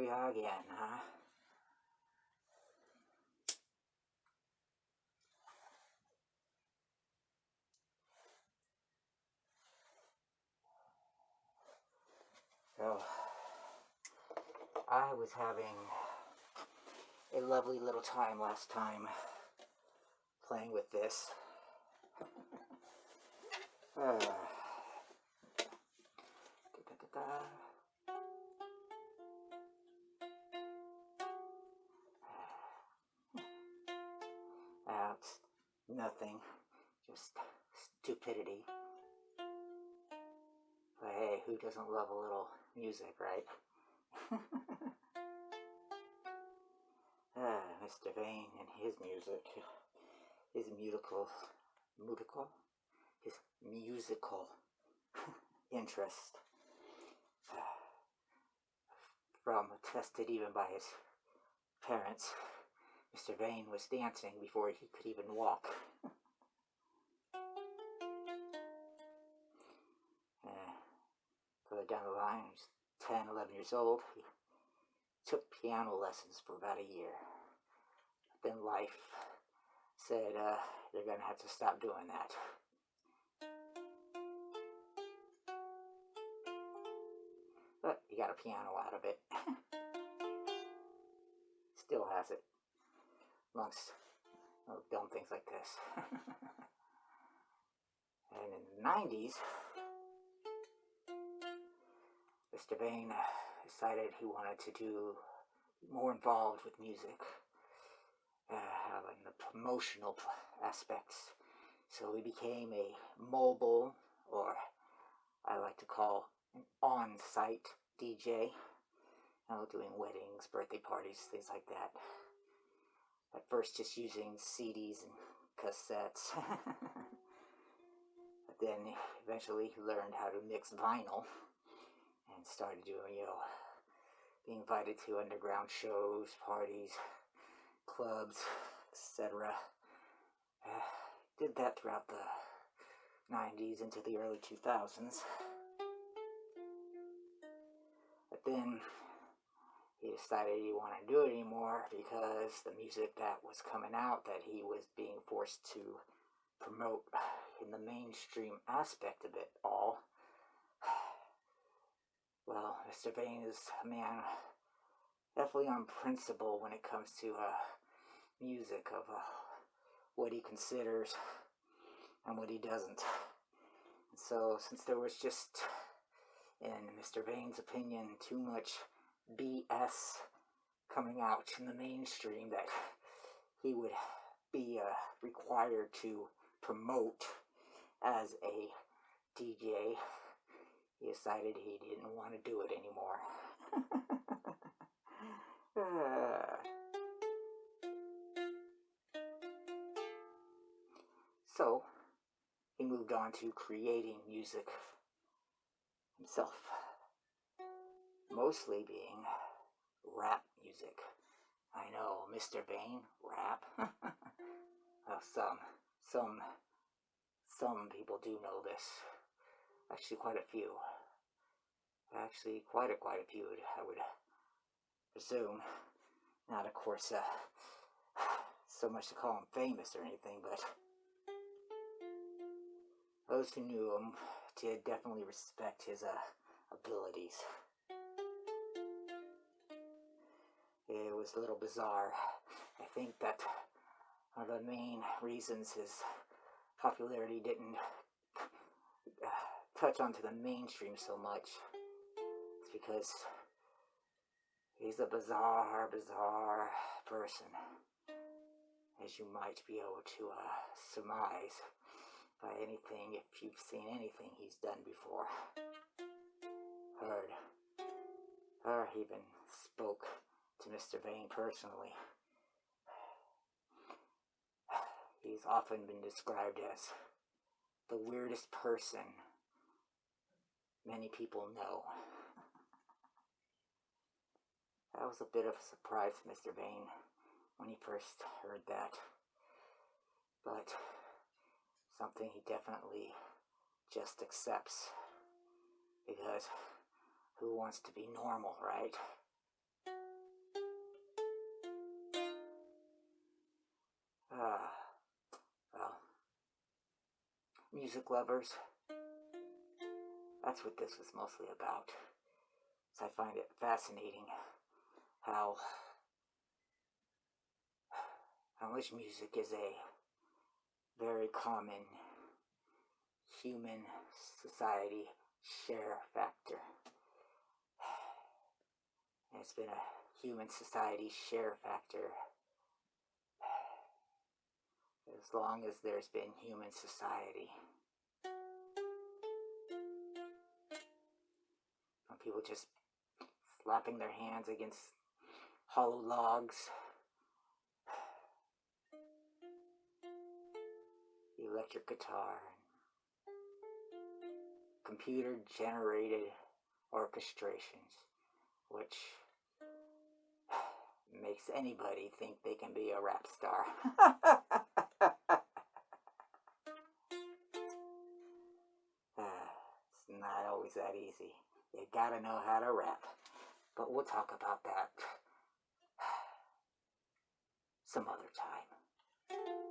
we are again, huh? So, I was having a lovely little time last time playing with this. It's nothing, just stupidity. But hey, who doesn't love a little music, right? Mr. Vane and his music, his musical interest, from attested even by his parents. Mr. Vane was dancing before he could even walk. Further down the line, he was 10, 11 years old. He took piano lessons for about a year. Then life said, you're going to have to stop doing that. But he got a piano out of it. Still has it. Amongst dumb things like this. And in the 90s, Mr. Vane decided he wanted to do more involved with music, in the promotional aspects. So he became a mobile, or I like to call an on-site DJ, doing weddings, birthday parties, things like that. At first just using CDs and cassettes. But then eventually he learned how to mix vinyl and started doing, being invited to underground shows, parties, clubs, etc. Did that throughout the 90s into the early 2000s. But then he decided he wanted to do it anymore because the music that was coming out that he was being forced to promote in the mainstream aspect of it all. Well, Mr. Vane is a man definitely on principle when it comes to music, of what he considers and what he doesn't. And so, since there was just, in Mr. Vane's opinion, too much BS coming out in the mainstream that he would be required to promote as a DJ, he decided he didn't want to do it anymore. So, he moved on to creating music himself. Mostly being rap music. I know, Mr. Vane, rap. Well, some people do know this. Actually, quite a few. Actually, quite a few, I would presume. Not, of course, so much to call him famous or anything, but those who knew him did definitely respect his abilities. It was a little bizarre. I think that one of the main reasons his popularity didn't touch onto the mainstream so much is because he's a bizarre person, as you might be able to surmise by anything, if you've seen anything he's done before. Or even spoke to Mr. Vane personally. He's often been described as the weirdest person many people know. That was a bit of a surprise to Mr. Vane when he first heard that. But something he definitely just accepts. Because who wants to be normal, right? Well, music lovers, that's what this was mostly about. So I find it fascinating how much music is a very common human society share factor. And it's been a human society share factor as long as there's been human society. When people just slapping their hands against hollow logs, electric guitar, computer generated orchestrations, which makes anybody think they can be a rap star. It's not always that easy. You gotta know how to rap. But we'll talk about that some other time.